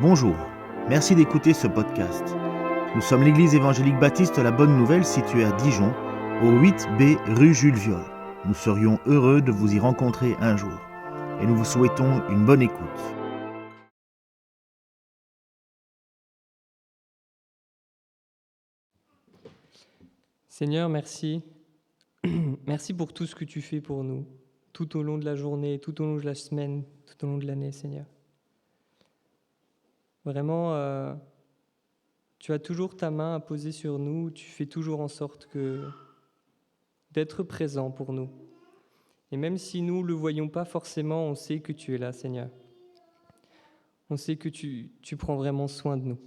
Bonjour, merci d'écouter ce podcast. Nous sommes l'église évangélique baptiste La Bonne Nouvelle située à Dijon, au 8B rue Jules Viol. Nous serions heureux de vous y rencontrer un jour et nous vous souhaitons une bonne écoute. Seigneur, merci. Merci pour tout ce que tu fais pour nous, tout au long de la journée, tout au long de la semaine, tout au long de l'année, Seigneur. Vraiment, tu as toujours ta main à poser sur nous, tu fais toujours en sorte d'être présent pour nous. Et même si nous ne le voyons pas forcément, on sait que tu es là, Seigneur. On sait que tu prends vraiment soin de nous,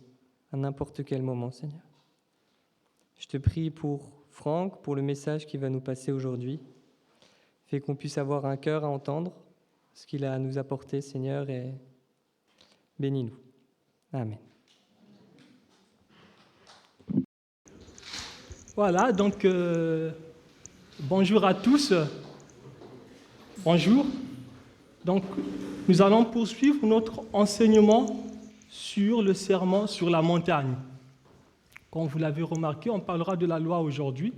à n'importe quel moment, Seigneur. Je te prie pour Franck, pour le message qu'il va nous passer aujourd'hui. Fais qu'on puisse avoir un cœur à entendre ce qu'il a à nous apporter, Seigneur, et bénis-nous. Amen. Voilà, donc bonjour à tous. Bonjour. Donc, nous allons poursuivre notre enseignement sur le sermon sur la montagne. Comme vous l'avez remarqué, on parlera de la loi aujourd'hui.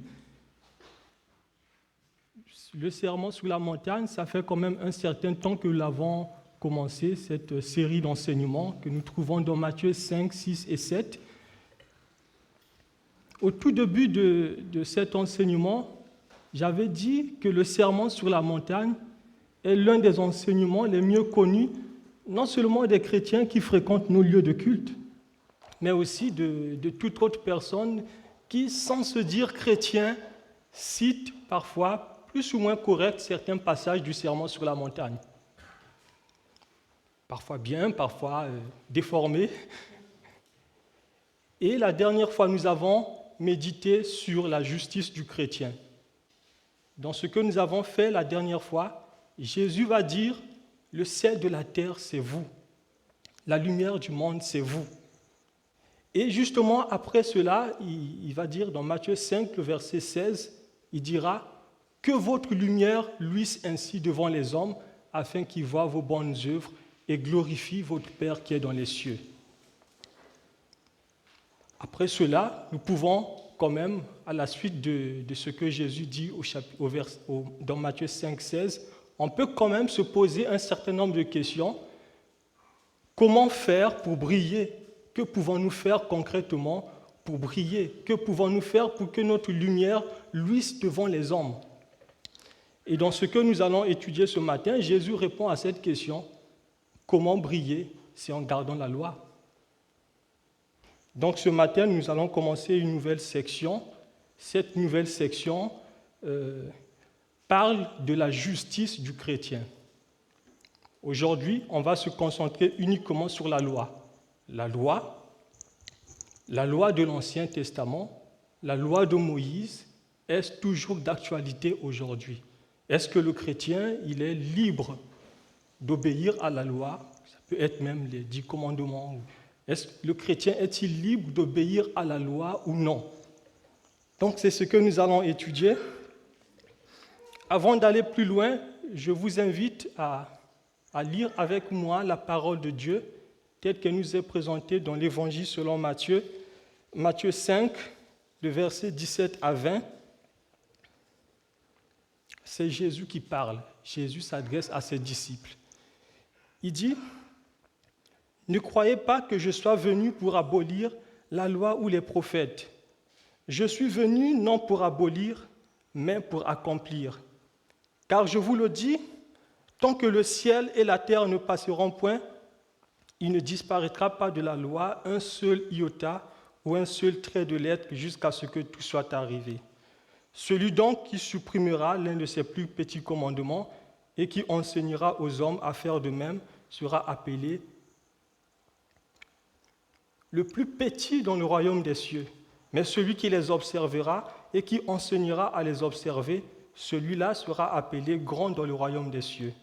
Le sermon sur la montagne, ça fait quand même un certain temps que nous l'avons commencé, cette série d'enseignements que nous trouvons dans Matthieu 5, 6 et 7. Au tout début de cet enseignement, j'avais dit que le sermon sur la montagne est l'un des enseignements les mieux connus, non seulement des chrétiens qui fréquentent nos lieux de culte, mais aussi de toute autre personne qui, sans se dire chrétien, cite parfois plus ou moins correct certains passages du sermon sur la montagne. Parfois bien, parfois déformés. Et la dernière fois, nous avons médité sur la justice du chrétien. Dans ce que nous avons fait la dernière fois, Jésus va dire « Le sel de la terre, c'est vous. La lumière du monde, c'est vous. » Et justement, après cela, il va dire dans Matthieu 5, le verset 16, il dira « Que votre lumière luise ainsi devant les hommes, afin qu'ils voient vos bonnes œuvres et glorifient votre Père qui est dans les cieux. » Après cela, nous pouvons quand même, à la suite de ce que Jésus dit dans Matthieu 5, 16, on peut quand même se poser un certain nombre de questions. Comment faire pour briller ? Que pouvons-nous faire concrètement pour briller ? Que pouvons-nous faire pour que notre lumière luise devant les hommes ? Et dans ce que nous allons étudier ce matin, Jésus répond à cette question. Comment briller ? C'est en gardant la loi. Donc ce matin, nous allons commencer une nouvelle section. Cette nouvelle section parle de la justice du chrétien. Aujourd'hui, on va se concentrer uniquement sur la loi. La loi de l'Ancien Testament, la loi de Moïse, est toujours d'actualité aujourd'hui. Est-ce que le chrétien, il est libre d'obéir à la loi ? Ça peut être même les 10 commandements. Le chrétien est-il libre d'obéir à la loi ou non ? Donc c'est ce que nous allons étudier. Avant d'aller plus loin, je vous invite à lire avec moi la parole de Dieu, telle qu'elle nous est présentée dans l'Évangile selon Matthieu, Matthieu 5, le verset 17 à 20. C'est Jésus qui parle. Jésus s'adresse à ses disciples. Il dit « Ne croyez pas que je sois venu pour abolir la loi ou les prophètes. Je suis venu non pour abolir, mais pour accomplir. Car je vous le dis, tant que le ciel et la terre ne passeront point, il ne disparaîtra pas de la loi un seul iota ou un seul trait de lettre jusqu'à ce que tout soit arrivé. Celui donc qui supprimera l'un de ses plus petits commandements et qui enseignera aux hommes à faire de même sera appelé le plus petit dans le royaume des cieux. Mais celui qui les observera et qui enseignera à les observer, celui-là sera appelé grand dans le royaume des cieux. »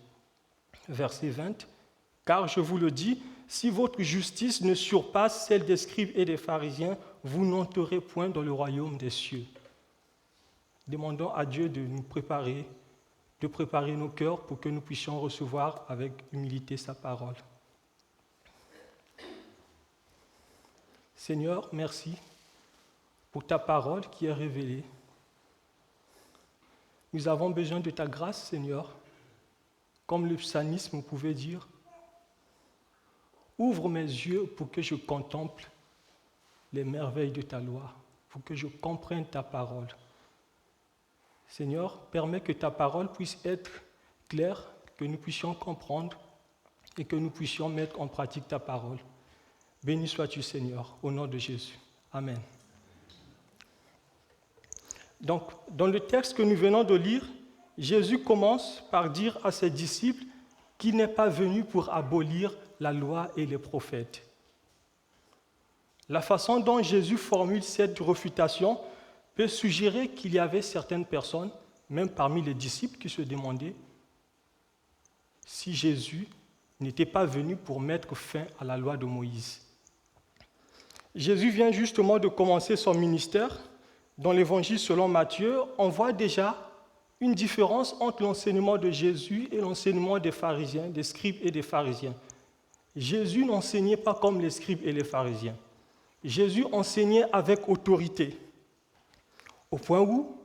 Verset 20. « Car je vous le dis, si votre justice ne surpasse celle des scribes et des pharisiens, vous n'entrerez point dans le royaume des cieux. » Demandons à Dieu de nous préparer, de préparer nos cœurs pour que nous puissions recevoir avec humilité sa parole. Seigneur, merci pour ta parole qui est révélée. Nous avons besoin de ta grâce, Seigneur, comme le psalmisme pouvait dire. Ouvre mes yeux pour que je contemple les merveilles de ta loi, pour que je comprenne ta parole. Seigneur, permets que ta parole puisse être claire, que nous puissions comprendre et que nous puissions mettre en pratique ta parole. Béni sois-tu, Seigneur, au nom de Jésus. Amen. Donc, dans le texte que nous venons de lire, Jésus commence par dire à ses disciples qu'il n'est pas venu pour abolir la loi et les prophètes. La façon dont Jésus formule cette refutation peut suggérer qu'il y avait certaines personnes, même parmi les disciples, qui se demandaient si Jésus n'était pas venu pour mettre fin à la loi de Moïse. Jésus vient justement de commencer son ministère. Dans l'Évangile selon Matthieu, on voit déjà une différence entre l'enseignement de Jésus et l'enseignement des pharisiens, des scribes et des pharisiens. Jésus n'enseignait pas comme les scribes et les pharisiens. Jésus enseignait avec autorité, au point où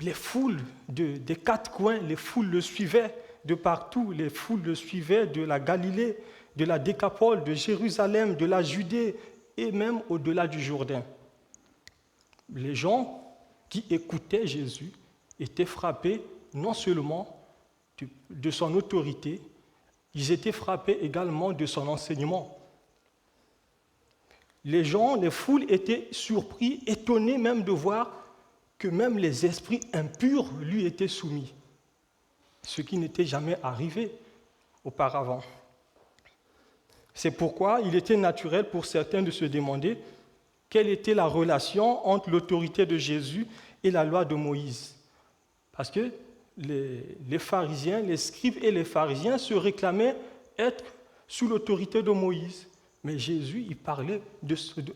les foules des quatre coins, les foules le suivaient de partout, les foules le suivaient de la Galilée, de la Décapole, de Jérusalem, de la Judée et même au-delà du Jourdain. Les gens qui écoutaient Jésus étaient frappés non seulement de son autorité, ils étaient frappés également de son enseignement. Les gens, les foules étaient surpris, étonnés même de voir que même les esprits impurs lui étaient soumis, ce qui n'était jamais arrivé auparavant. C'est pourquoi il était naturel pour certains de se demander quelle était la relation entre l'autorité de Jésus et la loi de Moïse. Parce que les pharisiens, les scribes et les pharisiens se réclamaient être sous l'autorité de Moïse. Mais Jésus, il parlait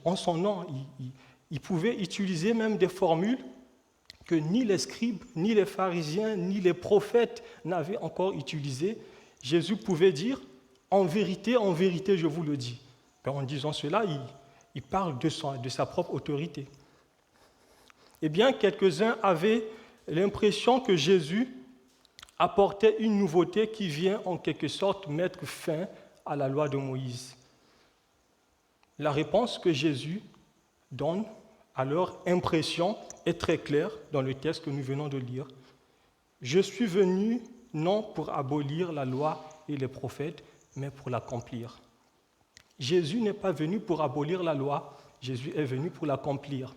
en son nom. Il pouvait utiliser même des formules que ni les scribes, ni les pharisiens, ni les prophètes n'avaient encore utilisées. Jésus pouvait dire « en vérité, je vous le dis ». En disant cela, il parle de sa propre autorité. Eh bien, quelques-uns avaient l'impression que Jésus apportait une nouveauté qui vient en quelque sorte mettre fin à la loi de Moïse. La réponse que Jésus donne à leur impression est très claire dans le texte que nous venons de lire. « Je suis venu non pour abolir la loi et les prophètes, mais pour l'accomplir. » Jésus n'est pas venu pour abolir la loi, Jésus est venu pour l'accomplir.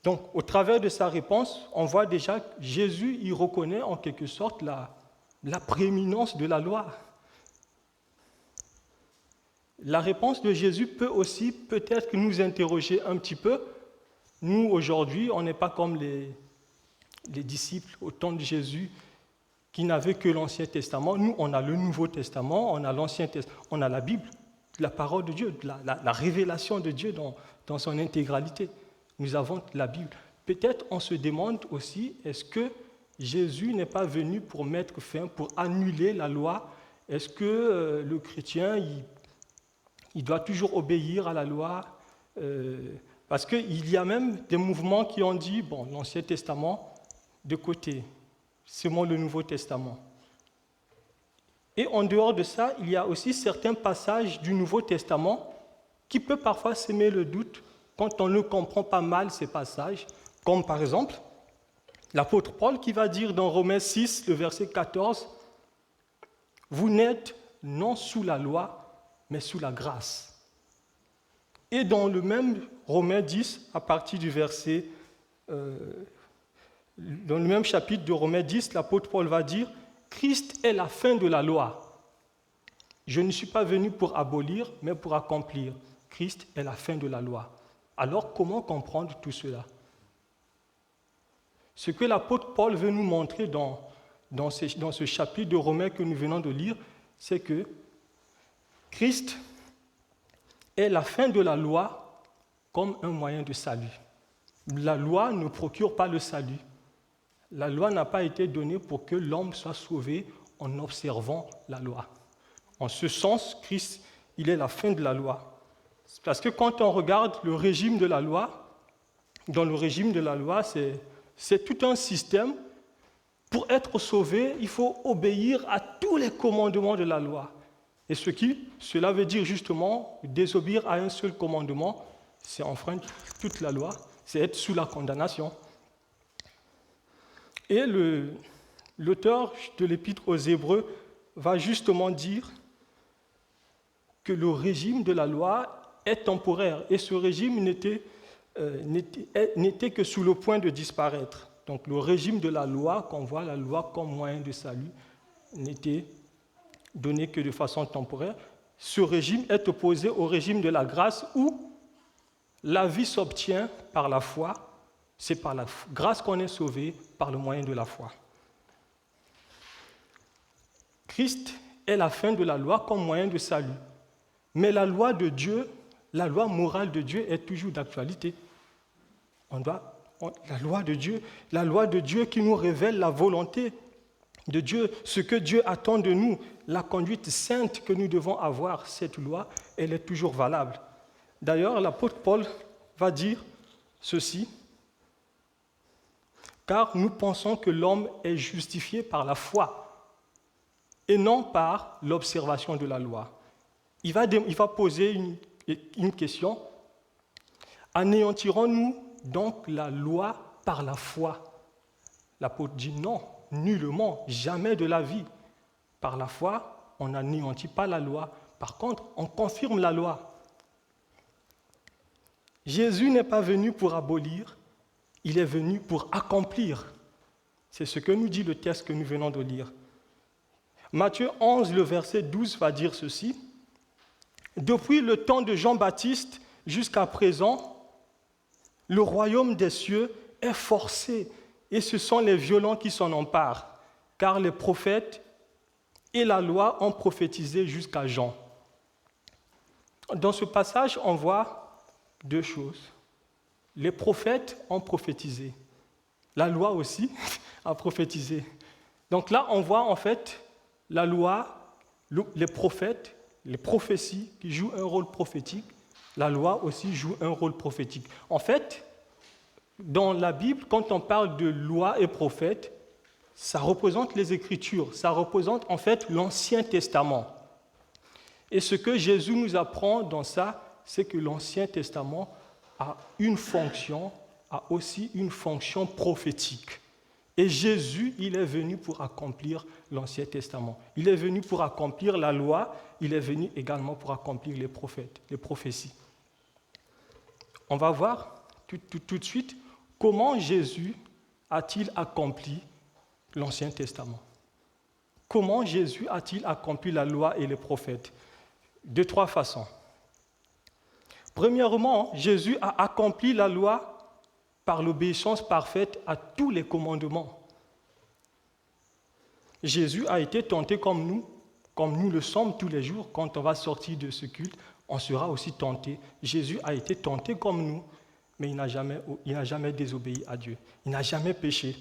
Donc, au travers de sa réponse, on voit déjà que Jésus, il reconnaît en quelque sorte la prééminence de la loi. La réponse de Jésus peut aussi peut-être nous interroger un petit peu. Nous, aujourd'hui, on n'est pas comme les disciples au temps de Jésus qui n'avaient que l'Ancien Testament. Nous, on a le Nouveau Testament, on a l'Ancien Testament, on a la Bible, la parole de Dieu, la révélation de Dieu dans son intégralité. Nous avons la Bible. Peut-être on se demande aussi, est-ce que Jésus n'est pas venu pour mettre fin, pour annuler la loi? Est-ce que le chrétien, il doit toujours obéir à la loi? Parce qu'il y a même des mouvements qui ont dit, bon, l'Ancien Testament de côté, seulement le Nouveau Testament. Et en dehors de ça, il y a aussi certains passages du Nouveau Testament qui peuvent parfois semer le doute quand on ne comprend pas mal ces passages, comme par exemple l'apôtre Paul qui va dire dans Romains 6, le verset 14, « Vous n'êtes non sous la loi, mais sous la grâce. » Et dans le même Romains 10, à partir du verset, dans le même chapitre de Romains 10, l'apôtre Paul va dire « Christ est la fin de la loi. Je ne suis pas venu pour abolir, mais pour accomplir. Christ est la fin de la loi. » Alors, comment comprendre tout cela? Ce que l'apôtre Paul veut nous montrer dans ce chapitre de Romains que nous venons de lire, c'est que Christ est la fin de la loi comme un moyen de salut. La loi ne procure pas le salut. La loi n'a pas été donnée pour que l'homme soit sauvé en observant la loi. En ce sens, Christ, il est la fin de la loi. Parce que quand on regarde le régime de la loi, dans le régime de la loi, c'est tout un système. Pour être sauvé, il faut obéir à tous les commandements de la loi. Et cela veut dire justement désobéir à un seul commandement, c'est enfreindre toute la loi, c'est être sous la condamnation. Et l'auteur de l'Épître aux Hébreux va justement dire que le régime de la loi est temporaire et ce régime n'était que sous le point de disparaître. Donc le régime de la loi, qu'on voit la loi comme moyen de salut, n'était donné que de façon temporaire. Ce régime est opposé au régime de la grâce où la vie s'obtient par la foi. C'est par la grâce qu'on est sauvé par le moyen de la foi. Christ est la fin de la loi comme moyen de salut. Mais la loi de Dieu, la loi morale de Dieu est toujours d'actualité. La loi de Dieu qui nous révèle la volonté de Dieu, ce que Dieu attend de nous, la conduite sainte que nous devons avoir, cette loi, elle est toujours valable. D'ailleurs, l'apôtre Paul va dire ceci, car nous pensons que l'homme est justifié par la foi et non par l'observation de la loi. Il va poser une question. Anéantirons-nous donc la loi par la foi? L'apôtre dit non, nullement, jamais de la vie. Par la foi, on n'anéantit pas la loi. Par contre, on confirme la loi. Jésus n'est pas venu pour abolir, il est venu pour accomplir. C'est ce que nous dit le texte que nous venons de lire. Matthieu 11, le verset 12 va dire ceci. Depuis le temps de Jean-Baptiste jusqu'à présent, le royaume des cieux est forcé et ce sont les violents qui s'en emparent, car les prophètes et la loi ont prophétisé jusqu'à Jean. Dans ce passage, on voit deux choses. Les prophètes ont prophétisé. La loi aussi a prophétisé. Donc là, on voit en fait la loi, les prophètes, les prophéties qui jouent un rôle prophétique. La loi aussi joue un rôle prophétique. En fait, dans la Bible, quand on parle de loi et prophète, ça représente les Écritures, ça représente en fait l'Ancien Testament. Et ce que Jésus nous apprend dans ça, c'est que l'Ancien Testament a aussi une fonction prophétique. Et Jésus, il est venu pour accomplir l'Ancien Testament. Il est venu pour accomplir la loi, il est venu également pour accomplir les prophètes, les prophéties. On va voir tout de suite comment Jésus a-t-il accompli l'Ancien Testament. Comment Jésus a-t-il accompli la loi et les prophètes? De trois façons. Premièrement, Jésus a accompli la loi par l'obéissance parfaite à tous les commandements. Jésus a été tenté comme nous le sommes tous les jours. Quand on va sortir de ce culte, on sera aussi tenté. Jésus a été tenté comme nous, mais il n'a jamais désobéi à Dieu. Il n'a jamais péché.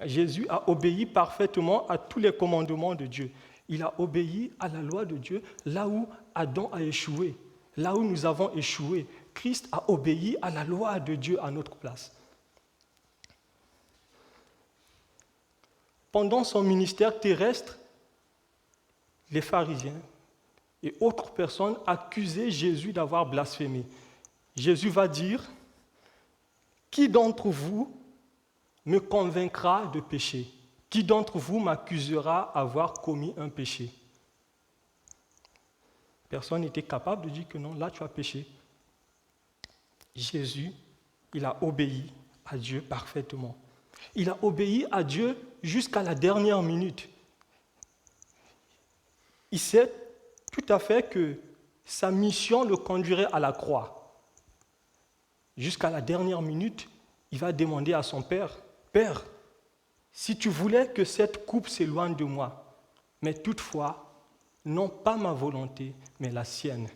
Jésus a obéi parfaitement à tous les commandements de Dieu. Il a obéi à la loi de Dieu là où Adam a échoué, là où nous avons échoué. Christ a obéi à la loi de Dieu à notre place. Pendant son ministère terrestre, les pharisiens et autres personnes accusaient Jésus d'avoir blasphémé. Jésus va dire, « Qui d'entre vous me convaincra de péché? Qui d'entre vous m'accusera d'avoir commis un péché ?» Personne n'était capable de dire que non, là tu as péché. Jésus, il a obéi à Dieu parfaitement. Il a obéi à Dieu jusqu'à la dernière minute. Il sait tout à fait que sa mission le conduirait à la croix. Jusqu'à la dernière minute, il va demander à son Père, « Père, si tu voulais que cette coupe s'éloigne de moi, mais toutefois, non pas ma volonté, mais la sienne. »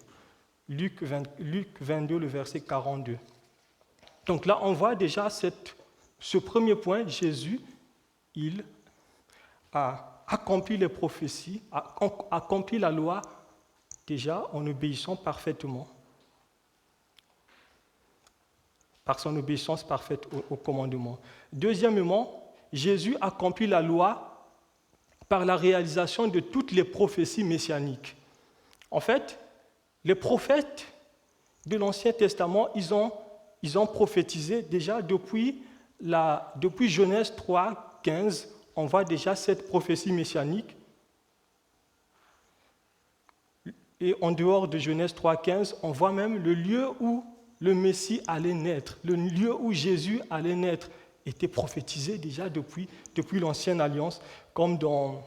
Luc 22, le verset 42. Donc là, on voit déjà ce premier point. Jésus, il a accompli les prophéties, a accompli la loi déjà en obéissant parfaitement par son obéissance parfaite au commandement. Deuxièmement, Jésus accomplit la loi par la réalisation de toutes les prophéties messianiques. En fait, les prophètes de l'Ancien Testament, ils ont prophétisé déjà depuis Genèse 3, 15, on voit déjà cette prophétie messianique. Et en dehors de Genèse 3, 15, on voit même le lieu où le Messie allait naître, le lieu où Jésus allait naître, était prophétisé déjà depuis l'Ancienne Alliance, comme dans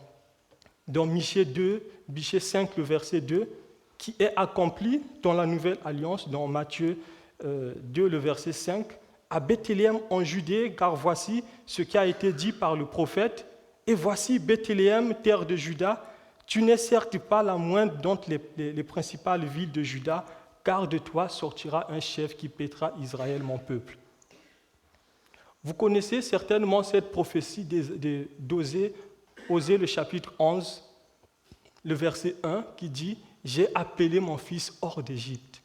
Michée 2, Michée 5, le verset 2, qui est accompli dans la Nouvelle Alliance, dans Matthieu 2, le verset 5, à Bethléem en Judée, car voici ce qui a été dit par le prophète, et voici Bethléem, terre de Juda, tu n'es certes pas la moindre d'entre les principales villes de Juda, car de toi sortira un chef qui paîtra Israël, mon peuple. Vous connaissez certainement cette prophétie d'Osée, Osée le chapitre 11, le verset 1, qui dit « J'ai appelé mon fils hors d'Égypte ».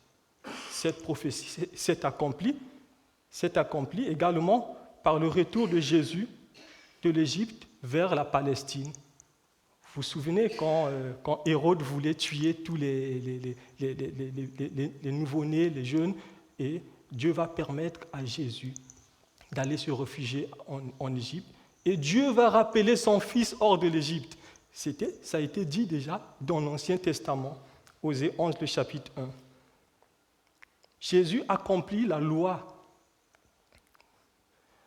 Cette prophétie s'est accomplie également par le retour de Jésus de l'Égypte vers la Palestine. Vous vous souvenez quand Hérode voulait tuer tous les nouveau-nés, les jeunes, et Dieu va permettre à Jésus d'aller se réfugier en Égypte, et Dieu va rappeler son fils hors de l'Égypte. Ça a été dit déjà dans l'Ancien Testament, Osée 11, le chapitre 1. Jésus accomplit la loi.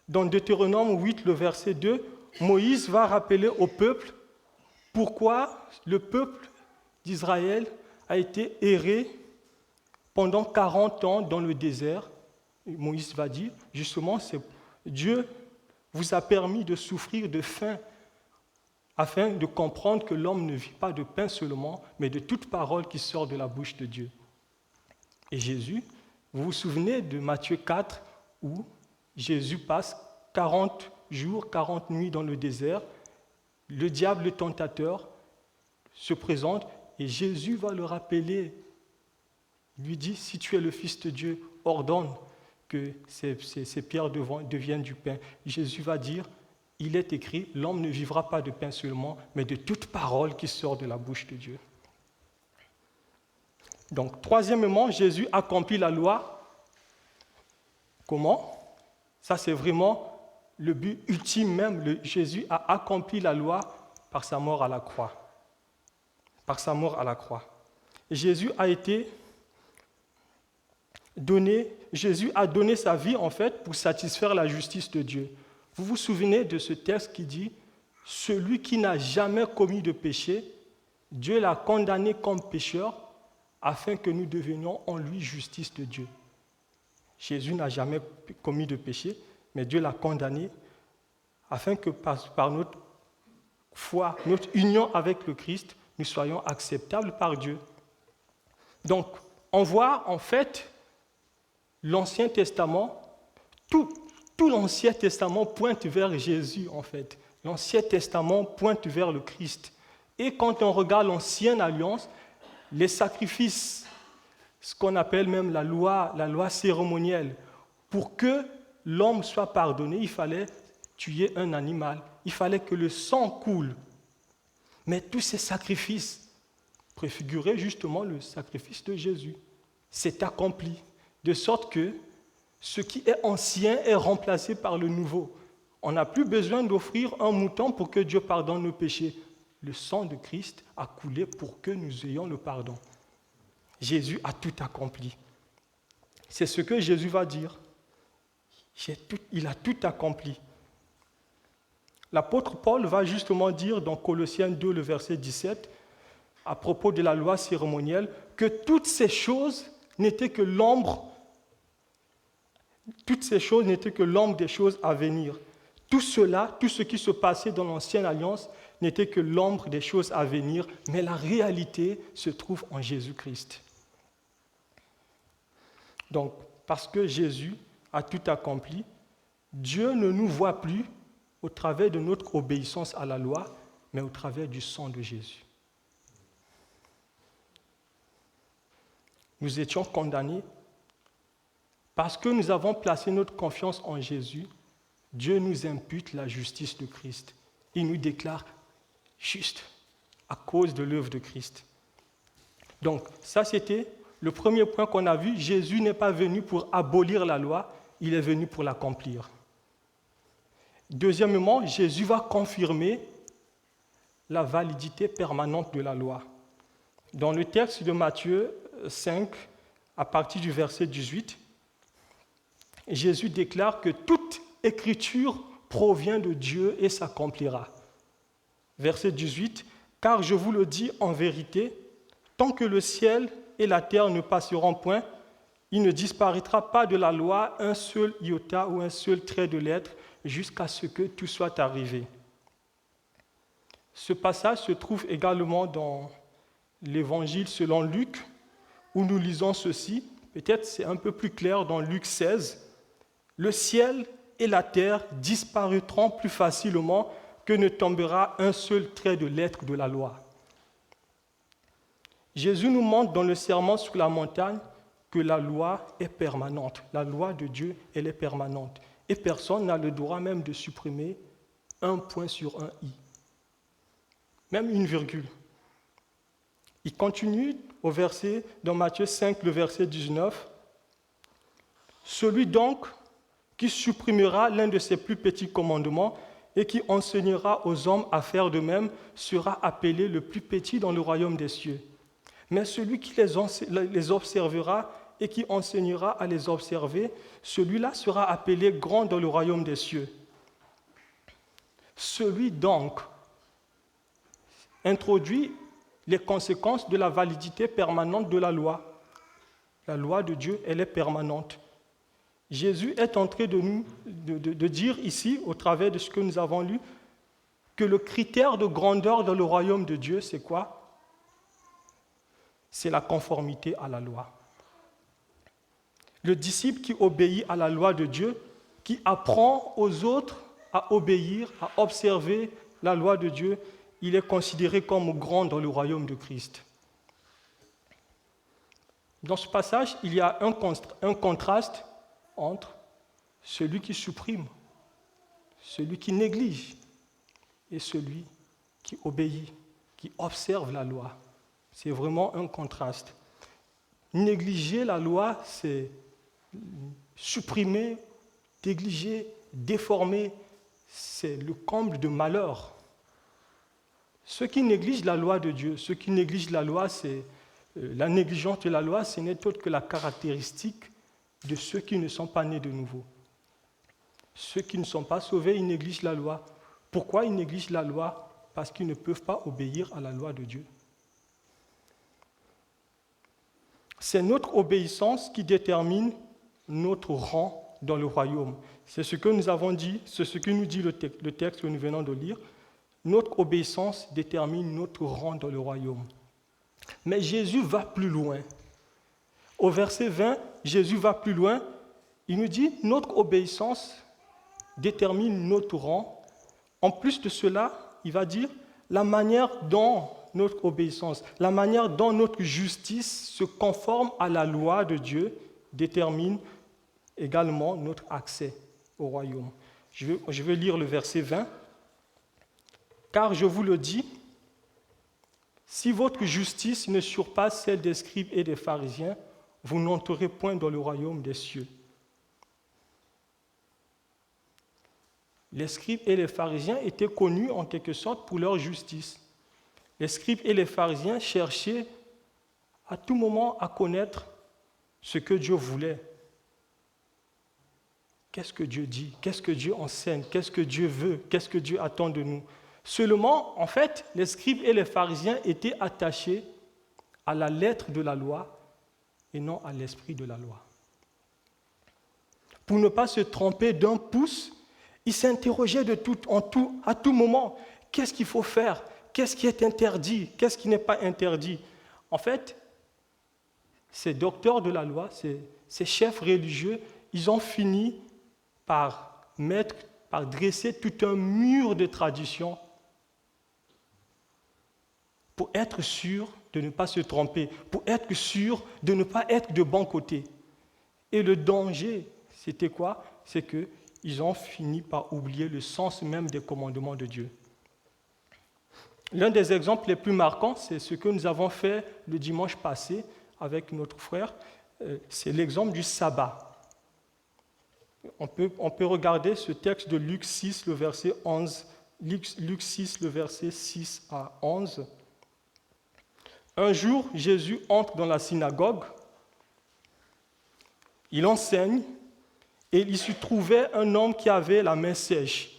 Dans Deutéronome 8, le verset 2, Moïse va rappeler au peuple pourquoi le peuple d'Israël a été erré pendant 40 ans dans le désert. Moïse va dire, justement, Dieu vous a permis de souffrir de faim afin de comprendre que l'homme ne vit pas de pain seulement, mais de toute parole qui sort de la bouche de Dieu. Et Jésus, vous vous souvenez de Matthieu 4, où Jésus passe 40 jours, 40 nuits dans le désert. Le diable, le tentateur, se présente et Jésus va le rappeler. Il lui dit, si tu es le Fils de Dieu, ordonne que ces pierres deviennent du pain. Jésus va dire, il est écrit, l'homme ne vivra pas de pain seulement, mais de toute parole qui sort de la bouche de Dieu. Donc, troisièmement, Jésus accomplit la loi. Comment ? Ça, c'est vraiment le but ultime même. Jésus a accompli la loi par sa mort à la croix. Par sa mort à la croix. Et Jésus a donné sa vie, en fait, pour satisfaire la justice de Dieu. Vous vous souvenez de ce texte qui dit « Celui qui n'a jamais commis de péché, Dieu l'a condamné comme pécheur, afin que nous devenions en lui justice de Dieu. » Jésus n'a jamais commis de péché, mais Dieu l'a condamné afin que par notre foi, notre union avec le Christ, nous soyons acceptables par Dieu. Donc, on voit en fait l'Ancien Testament, tout l'Ancien Testament pointe vers Jésus en fait. L'Ancien Testament pointe vers le Christ. Et quand on regarde l'Ancienne Alliance, les sacrifices, ce qu'on appelle même la loi cérémonielle, pour que l'homme soit pardonné, il fallait tuer un animal, il fallait que le sang coule. Mais tous ces sacrifices préfiguraient justement le sacrifice de Jésus. C'est accompli, de sorte que ce qui est ancien est remplacé par le nouveau. On n'a plus besoin d'offrir un mouton pour que Dieu pardonne nos péchés. Le sang de Christ a coulé pour que nous ayons le pardon. Jésus a tout accompli. C'est ce que Jésus va dire. Il a tout accompli. L'apôtre Paul va justement dire dans Colossiens 2, le verset 17, à propos de la loi cérémonielle, que toutes ces choses n'étaient que l'ombre des choses à venir. Tout cela, tout ce qui se passait dans l'Ancienne Alliance, n'était que l'ombre des choses à venir, mais la réalité se trouve en Jésus-Christ. Donc, parce que Jésus a tout accompli, Dieu ne nous voit plus au travers de notre obéissance à la loi, mais au travers du sang de Jésus. Nous étions condamnés Parce que nous avons placé notre confiance en Jésus, Dieu nous impute la justice de Christ. Il nous déclare juste à cause de l'œuvre de Christ. Donc, ça c'était le premier point qu'on a vu. Jésus n'est pas venu pour abolir la loi, il est venu pour l'accomplir. Deuxièmement, Jésus va confirmer la validité permanente de la loi. Dans le texte de Matthieu 5, à partir du verset 18, Jésus déclare que toute écriture provient de Dieu et s'accomplira. Verset 18, « Car je vous le dis en vérité, tant que le ciel et la terre ne passeront point, il ne disparaîtra pas de la loi un seul iota ou un seul trait de lettre jusqu'à ce que tout soit arrivé. » Ce passage se trouve également dans l'Évangile selon Luc, où nous lisons ceci. Peut-être c'est un peu plus clair dans Luc 16. « Le ciel et la terre disparaîtront plus facilement que ne tombera un seul trait de lettre de la loi. » Jésus nous montre dans le sermon sur la montagne que la loi est permanente. La loi de Dieu, elle est permanente. Et personne n'a le droit même de supprimer un point sur un i, même une virgule. Il continue au verset, dans Matthieu 5, le verset 19. « Celui donc qui supprimera l'un de ses plus petits commandements et qui enseignera aux hommes à faire de même sera appelé le plus petit dans le royaume des cieux. Mais celui qui les observera et qui enseignera à les observer, celui-là sera appelé grand dans le royaume des cieux. Celui donc introduit les conséquences de la validité permanente de la loi. La loi de Dieu, elle est permanente. Jésus est en train de dire ici, au travers de ce que nous avons lu, que le critère de grandeur dans le royaume de Dieu, c'est quoi? C'est la conformité à la loi. Le disciple qui obéit à la loi de Dieu, qui apprend aux autres à obéir, à observer la loi de Dieu, il est considéré comme grand dans le royaume de Christ. Dans ce passage, il y a un contraste entre celui qui supprime, celui qui néglige et celui qui obéit, qui observe la loi. C'est vraiment un contraste. Négliger la loi, c'est supprimer, négliger, déformer, c'est le comble de malheur. Ceux qui négligent la loi de Dieu, ceux qui négligent la loi, c'est la négligence de la loi, ce n'est autre que la caractéristique de ceux qui ne sont pas nés de nouveau. Ceux qui ne sont pas sauvés, ils négligent la loi. Pourquoi ils négligent la loi? Parce qu'ils ne peuvent pas obéir à la loi de Dieu. C'est notre obéissance qui détermine notre rang dans le royaume. C'est ce que nous avons dit, c'est ce que nous dit le texte que nous venons de lire. Notre obéissance détermine notre rang dans le royaume. Mais Jésus va plus loin. Au verset 20, Jésus va plus loin. Il nous dit, notre obéissance détermine notre rang. En plus de cela, il va dire, la manière dont notre obéissance, la manière dont notre justice se conforme à la loi de Dieu détermine également notre accès au royaume. Je vais lire le verset 20. « Car je vous le dis, si votre justice ne surpasse celle des scribes et des pharisiens, vous n'entrerez point dans le royaume des cieux. » Les scribes et les pharisiens étaient connus en quelque sorte pour leur justice. Les scribes et les pharisiens cherchaient à tout moment à connaître ce que Dieu voulait. Qu'est-ce que Dieu dit? Qu'est-ce que Dieu enseigne? Qu'est-ce que Dieu veut? Qu'est-ce que Dieu attend de nous? Seulement, en fait, les scribes et les pharisiens étaient attachés à la lettre de la loi et non à l'esprit de la loi. Pour ne pas se tromper d'un pouce, ils s'interrogeaient à tout moment. Qu'est-ce qu'il faut faire? Qu'est-ce qui est interdit? Qu'est-ce qui n'est pas interdit? En fait, ces docteurs de la loi, ces chefs religieux, ils ont fini par dresser tout un mur de traditions pour être sûr de ne pas se tromper, pour être sûr de ne pas être de bon côté. Et le danger, c'était quoi? C'est qu'ils ont fini par oublier le sens même des commandements de Dieu. L'un des exemples les plus marquants, c'est ce que nous avons fait le dimanche passé avec notre frère, c'est l'exemple du sabbat. On peut regarder ce texte de Luc 6, le verset 11, Luc 6, le verset 6 à 11. Un jour, Jésus entre dans la synagogue, il enseigne, et il s'y trouvait un homme qui avait la main sèche.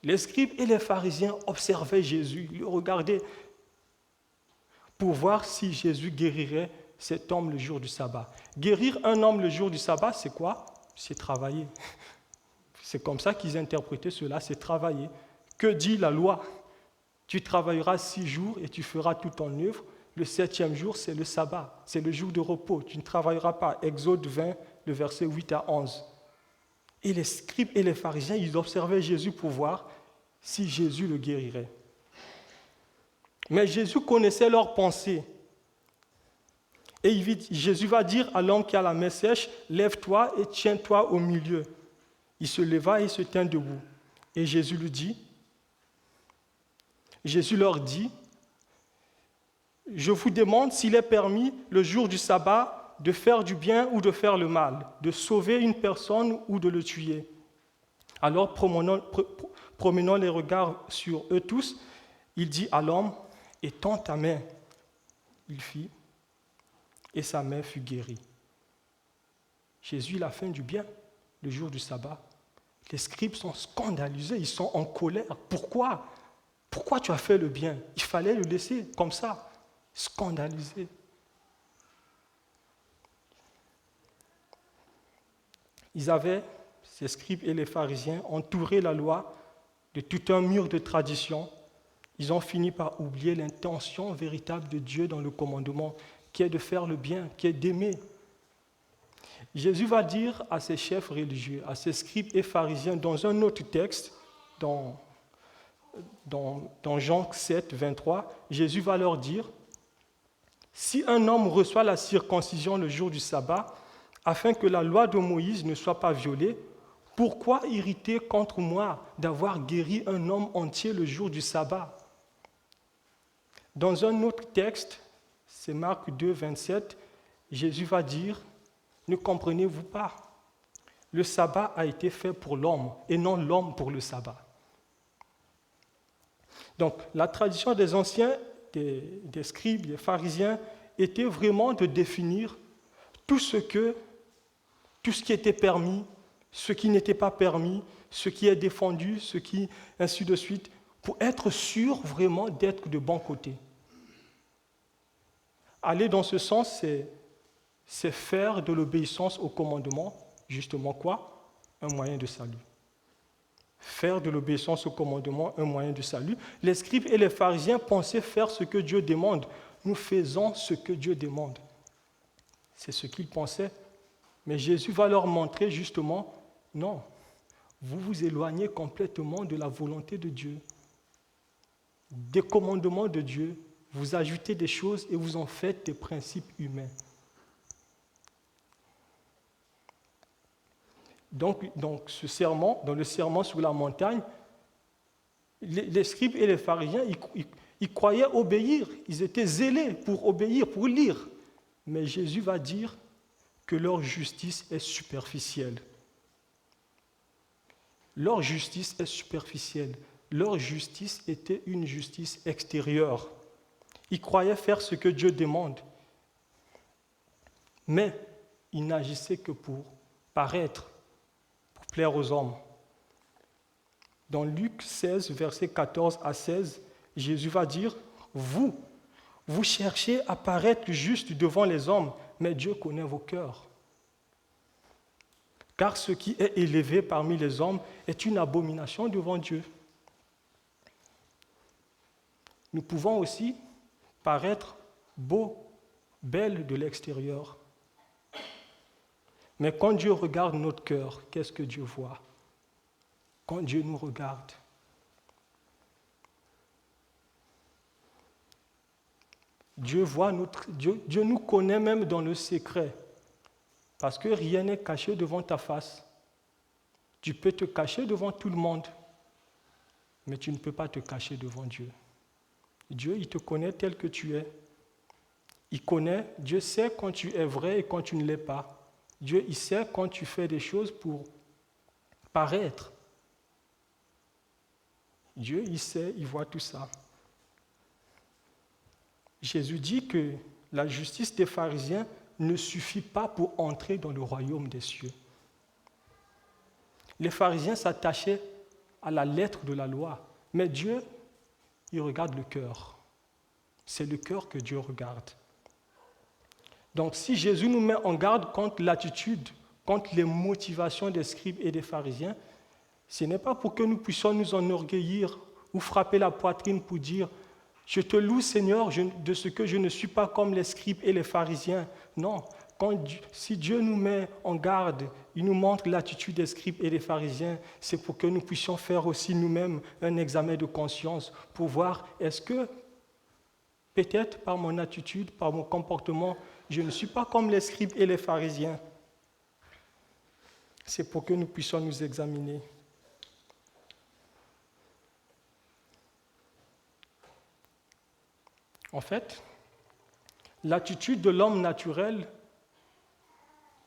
Les scribes et les pharisiens observaient Jésus, ils le regardaient pour voir si Jésus guérirait cet homme le jour du sabbat. Guérir un homme le jour du sabbat, c'est quoi? C'est travailler. C'est comme ça qu'ils interprétaient cela, c'est travailler. Que dit la loi? Tu travailleras 6 jours et tu feras tout ton œuvre. Le 7e jour, c'est le sabbat, c'est le jour de repos. Tu ne travailleras pas. Exode 20, le verset 8 à 11. Et les scribes et les pharisiens, ils observaient Jésus pour voir si Jésus le guérirait. Mais Jésus connaissait leurs pensées. Et Jésus va dire à l'homme qui a la main sèche, « Lève-toi et tiens-toi au milieu. » Il se leva et se tint debout. Et Jésus leur dit, « Je vous demande s'il est permis le jour du sabbat de faire du bien ou de faire le mal, de sauver une personne ou de le tuer. » Alors, promenant les regards sur eux tous, il dit à l'homme, « Étends ta main. » Il fit, et sa main fut guérie. Jésus, il a fait du bien le jour du sabbat. Les scribes sont scandalisés, ils sont en colère. Pourquoi? Pourquoi tu as fait le bien? Il fallait le laisser comme ça, scandalisé. Ces scribes et les pharisiens, entouré la loi de tout un mur de tradition. Ils ont fini par oublier l'intention véritable de Dieu dans le commandement, qui est de faire le bien, qui est d'aimer. Jésus va dire à ses chefs religieux, à ses scribes et pharisiens, dans un autre texte, dans Jean 7, 23, Jésus va leur dire, « Si un homme reçoit la circoncision le jour du sabbat, afin que la loi de Moïse ne soit pas violée, pourquoi irriter contre moi d'avoir guéri un homme entier le jour du sabbat ?» Dans un autre texte, c'est Marc 2, 27, Jésus va dire, « Ne comprenez-vous pas? Le sabbat a été fait pour l'homme et non l'homme pour le sabbat. » Donc, la tradition des anciens, des scribes, des pharisiens, était vraiment de définir tout ce qui était permis, ce qui n'était pas permis, ce qui est défendu, ainsi de suite, pour être sûr vraiment d'être de bon côté. Aller dans ce sens, c'est faire de l'obéissance au commandement, justement quoi? Un moyen de salut. Faire de l'obéissance au commandement un moyen de salut. Les scribes et les pharisiens pensaient faire ce que Dieu demande. Nous faisons ce que Dieu demande. C'est ce qu'ils pensaient. Mais Jésus va leur montrer justement, non, vous vous éloignez complètement de la volonté de Dieu, des commandements de Dieu. Vous ajoutez des choses et vous en faites des principes humains. Donc dans le sermon sur la montagne, les scribes et les pharisiens, ils croyaient obéir, ils étaient zélés pour obéir, pour lire. Mais Jésus va dire que leur justice est superficielle. Leur justice est superficielle. Leur justice était une justice extérieure. Ils croyaient faire ce que Dieu demande. Mais ils n'agissaient que pour paraître, pour plaire aux hommes. Dans Luc 16, versets 14 à 16, Jésus va dire, « Vous cherchez à paraître juste devant les hommes, mais Dieu connaît vos cœurs. Car ce qui est élevé parmi les hommes est une abomination devant Dieu. » Nous pouvons aussi paraître beaux, belles de l'extérieur. Mais quand Dieu regarde notre cœur, qu'est-ce que Dieu voit? Quand Dieu nous regarde, Dieu nous connaît même dans le secret. Parce que rien n'est caché devant ta face. Tu peux te cacher devant tout le monde, mais tu ne peux pas te cacher devant Dieu. Dieu, il te connaît tel que tu es. Dieu sait quand tu es vrai et quand tu ne l'es pas. Dieu, il sait quand tu fais des choses pour paraître. Dieu, il sait, il voit tout ça. Jésus dit que la justice des pharisiens ne suffit pas pour entrer dans le royaume des cieux. Les pharisiens s'attachaient à la lettre de la loi, mais Dieu, il regarde le cœur. C'est le cœur que Dieu regarde. Donc si Jésus nous met en garde contre l'attitude, contre les motivations des scribes et des pharisiens, ce n'est pas pour que nous puissions nous enorgueillir ou frapper la poitrine pour dire « Je te loue Seigneur de ce que je ne suis pas comme les scribes et les pharisiens ». Non, si Dieu nous met en garde, il nous montre l'attitude des scribes et des pharisiens, c'est pour que nous puissions faire aussi nous-mêmes un examen de conscience pour voir est-ce que peut-être par mon attitude, par mon comportement, je ne suis pas comme les scribes et les pharisiens. C'est pour que nous puissions nous examiner. En fait, l'attitude de l'homme naturel,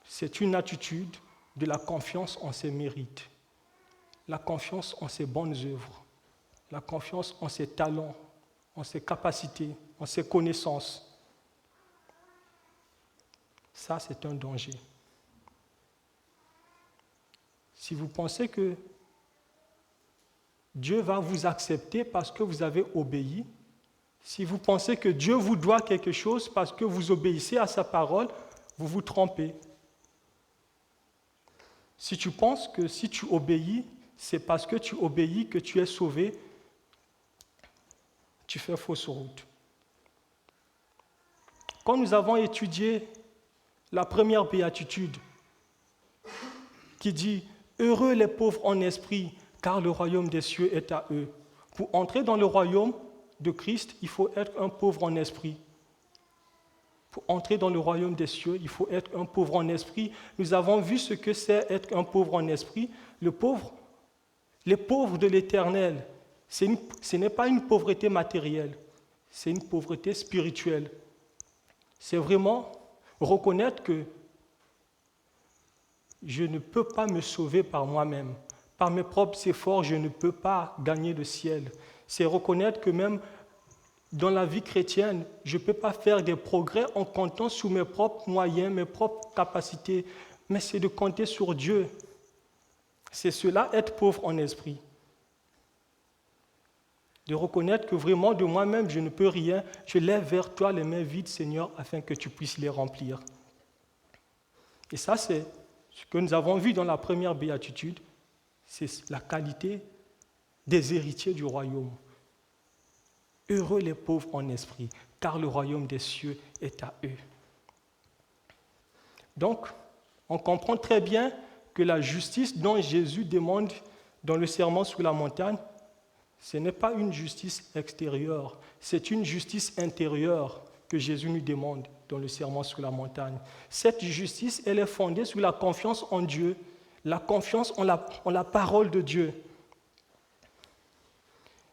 c'est une attitude de la confiance en ses mérites, la confiance en ses bonnes œuvres, la confiance en ses talents, en ses capacités, en ses connaissances. Ça, c'est un danger. Si vous pensez que Dieu va vous accepter parce que vous avez obéi, si vous pensez que Dieu vous doit quelque chose parce que vous obéissez à sa parole, vous vous trompez. Si tu penses que si tu obéis, c'est parce que tu obéis que tu es sauvé, tu fais fausse route. Quand nous avons étudié la première béatitude qui dit « Heureux les pauvres en esprit, car le royaume des cieux est à eux ». Pour entrer dans le royaume de Christ, il faut être un pauvre en esprit. Pour entrer dans le royaume des cieux, il faut être un pauvre en esprit. Nous avons vu ce que c'est être un pauvre en esprit. Les pauvres de l'Éternel, ce n'est pas une pauvreté matérielle, c'est une pauvreté spirituelle. C'est vraiment reconnaître que je ne peux pas me sauver par moi-même. Par mes propres efforts, je ne peux pas gagner le ciel. C'est reconnaître que même dans la vie chrétienne, je ne peux pas faire des progrès en comptant sur mes propres moyens, mes propres capacités, mais c'est de compter sur Dieu. C'est cela, être pauvre en esprit. De reconnaître que vraiment de moi-même, je ne peux rien. Je lève vers toi les mains vides, Seigneur, afin que tu puisses les remplir. Et ça, c'est ce que nous avons vu dans la première béatitude. C'est la qualité des héritiers du royaume. Heureux les pauvres en esprit, car le royaume des cieux est à eux. Donc, on comprend très bien que la justice dont Jésus demande dans le sermon sur la montagne, ce n'est pas une justice extérieure, c'est une justice intérieure que Jésus nous demande dans le sermon sur la montagne. Cette justice, elle est fondée sur la confiance en Dieu, la confiance en la parole de Dieu.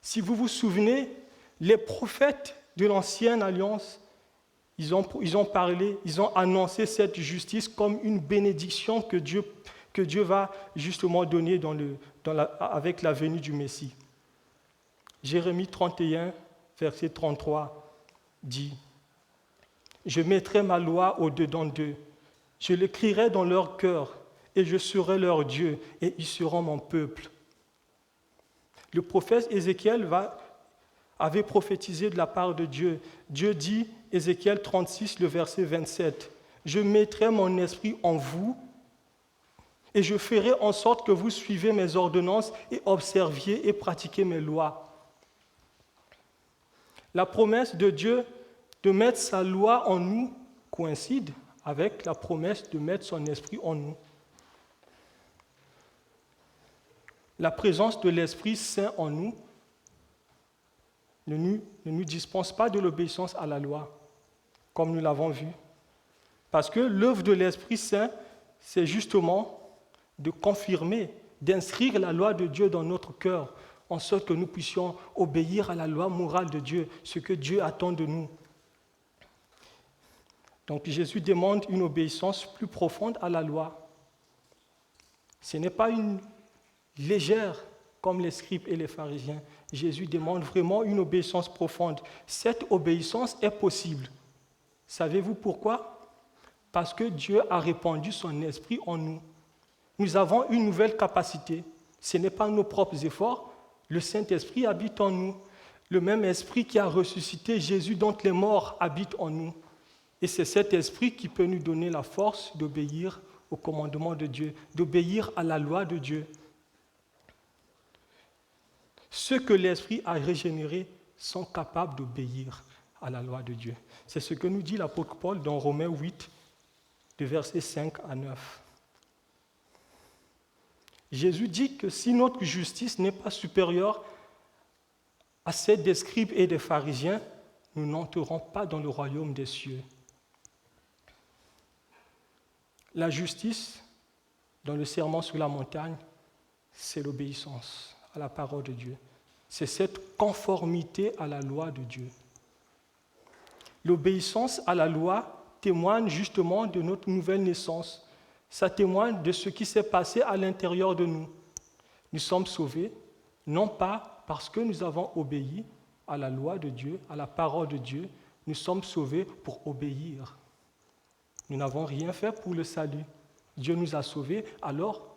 Si vous vous souvenez, les prophètes de l'Ancienne Alliance, ils ont parlé, ils ont annoncé cette justice comme une bénédiction que Dieu va justement donner avec la venue du Messie. Jérémie 31, verset 33 dit « Je mettrai ma loi au-dedans d'eux, je l'écrirai dans leur cœur, et je serai leur Dieu, et ils seront mon peuple. » Le prophète Ézéchiel avait prophétisé de la part de Dieu. Dieu dit, Ézéchiel 36, le verset 27, « Je mettrai mon esprit en vous, et je ferai en sorte que vous suivez mes ordonnances et observiez et pratiquez mes lois. » La promesse de Dieu de mettre sa loi en nous coïncide avec la promesse de mettre son esprit en nous. La présence de l'Esprit Saint en nous ne nous dispense pas de l'obéissance à la loi, comme nous l'avons vu. Parce que l'œuvre de l'Esprit Saint c'est justement de confirmer, d'inscrire la loi de Dieu dans notre cœur, en sorte que nous puissions obéir à la loi morale de Dieu, ce que Dieu attend de nous. Donc Jésus demande une obéissance plus profonde à la loi. Ce n'est pas une légère comme les scribes et les pharisiens. Jésus demande vraiment une obéissance profonde. Cette obéissance est possible. Savez-vous pourquoi? Parce que Dieu a répandu son esprit en nous. Nous avons une nouvelle capacité. Ce n'est pas nos propres efforts. Le Saint-Esprit habite en nous. Le même esprit qui a ressuscité Jésus d'entre les morts habite en nous. Et c'est cet esprit qui peut nous donner la force d'obéir au commandement de Dieu, d'obéir à la loi de Dieu. Ceux que l'esprit a régénérés sont capables d'obéir à la loi de Dieu. C'est ce que nous dit l'apôtre Paul dans Romains 8, de versets 5 à 9. Jésus dit que si notre justice n'est pas supérieure à celle des scribes et des pharisiens, nous n'entrerons pas dans le royaume des cieux. La justice, dans le serment sur la montagne, c'est l'obéissance à la parole de Dieu. C'est cette conformité à la loi de Dieu. L'obéissance à la loi témoigne justement de notre nouvelle naissance. Ça témoigne de ce qui s'est passé à l'intérieur de nous. Nous sommes sauvés, non pas parce que nous avons obéi à la loi de Dieu, à la parole de Dieu, nous sommes sauvés pour obéir. Nous n'avons rien fait pour le salut. Dieu nous a sauvés, alors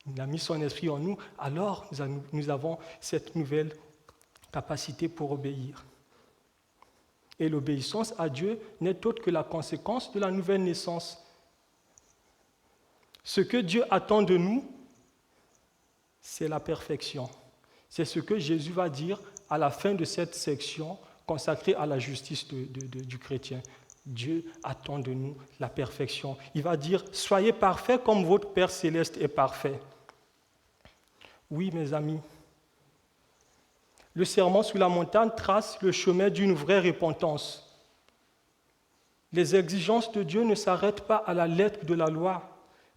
il a mis son esprit en nous, alors nous avons cette nouvelle capacité pour obéir. Et l'obéissance à Dieu n'est autre que la conséquence de la nouvelle naissance. Ce que Dieu attend de nous, c'est la perfection. C'est ce que Jésus va dire à la fin de cette section consacrée à la justice du chrétien. Dieu attend de nous la perfection. Il va dire, soyez parfaits comme votre Père céleste est parfait. Oui, mes amis, le serment sur la montagne trace le chemin d'une vraie repentance. Les exigences de Dieu ne s'arrêtent pas à la lettre de la loi.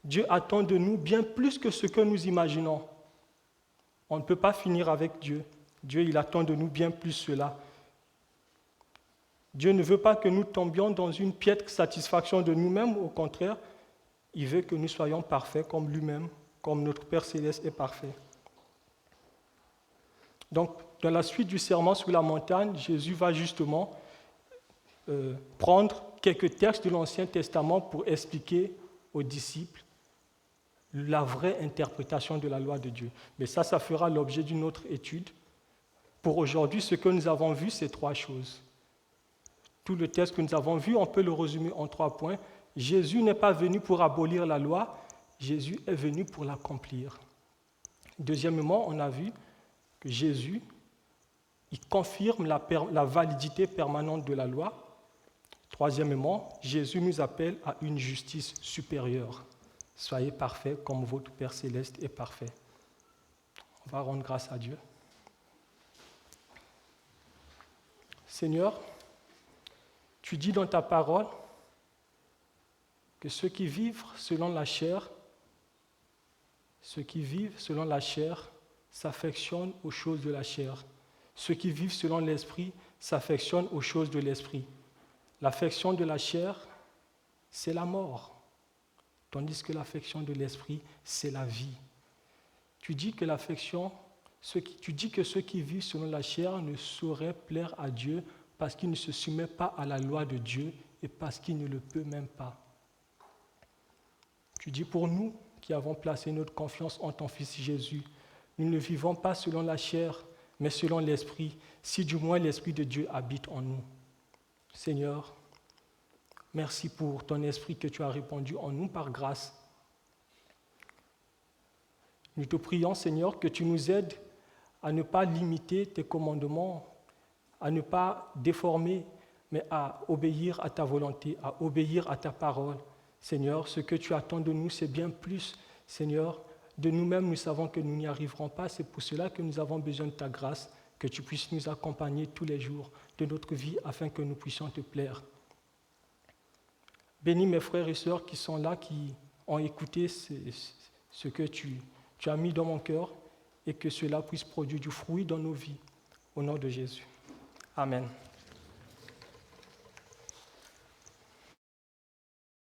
Dieu attend de nous bien plus que ce que nous imaginons. On ne peut pas finir avec Dieu. Dieu, il attend de nous bien plus cela. Dieu ne veut pas que nous tombions dans une piètre satisfaction de nous-mêmes. Au contraire, il veut que nous soyons parfaits comme lui-même, comme notre Père céleste est parfait. Donc, dans la suite du serment sur la montagne, Jésus va justement prendre quelques textes de l'Ancien Testament pour expliquer aux disciples la vraie interprétation de la loi de Dieu. Mais ça fera l'objet d'une autre étude. Pour aujourd'hui, ce que nous avons vu, c'est 3 choses. Tout le texte que nous avons vu, on peut le résumer en 3 points. Jésus n'est pas venu pour abolir la loi, Jésus est venu pour l'accomplir. Deuxièmement, on a vu que Jésus, il confirme la validité permanente de la loi. Troisièmement, Jésus nous appelle à une justice supérieure. Soyez parfaits comme votre Père céleste est parfait. On va rendre grâce à Dieu. Seigneur, tu dis dans ta parole que ceux qui vivent selon la chair s'affectionnent aux choses de la chair. Ceux qui vivent selon l'esprit s'affectionnent aux choses de l'esprit. L'affection de la chair, c'est la mort, tandis que l'affection de l'esprit, c'est la vie. Tu dis que ceux qui vivent selon la chair ne sauraient plaire à Dieu parce qu'ils ne se soumettent pas à la loi de Dieu et parce qu'ils ne le peuvent même pas. Tu dis pour nous qui avons placé notre confiance en ton Fils Jésus, nous ne vivons pas selon la chair, mais selon l'Esprit, si du moins l'Esprit de Dieu habite en nous. Seigneur, merci pour ton Esprit que tu as répandu en nous par grâce. Nous te prions, Seigneur, que tu nous aides à ne pas limiter tes commandements, à ne pas déformer, mais à obéir à ta volonté, à obéir à ta parole. Seigneur, ce que tu attends de nous, c'est bien plus. Seigneur, de nous-mêmes, nous savons que nous n'y arriverons pas. C'est pour cela que nous avons besoin de ta grâce, que tu puisses nous accompagner tous les jours de notre vie afin que nous puissions te plaire. Bénis mes frères et sœurs qui sont là, qui ont écouté ce que tu as mis dans mon cœur et que cela puisse produire du fruit dans nos vies. Au nom de Jésus. Amen.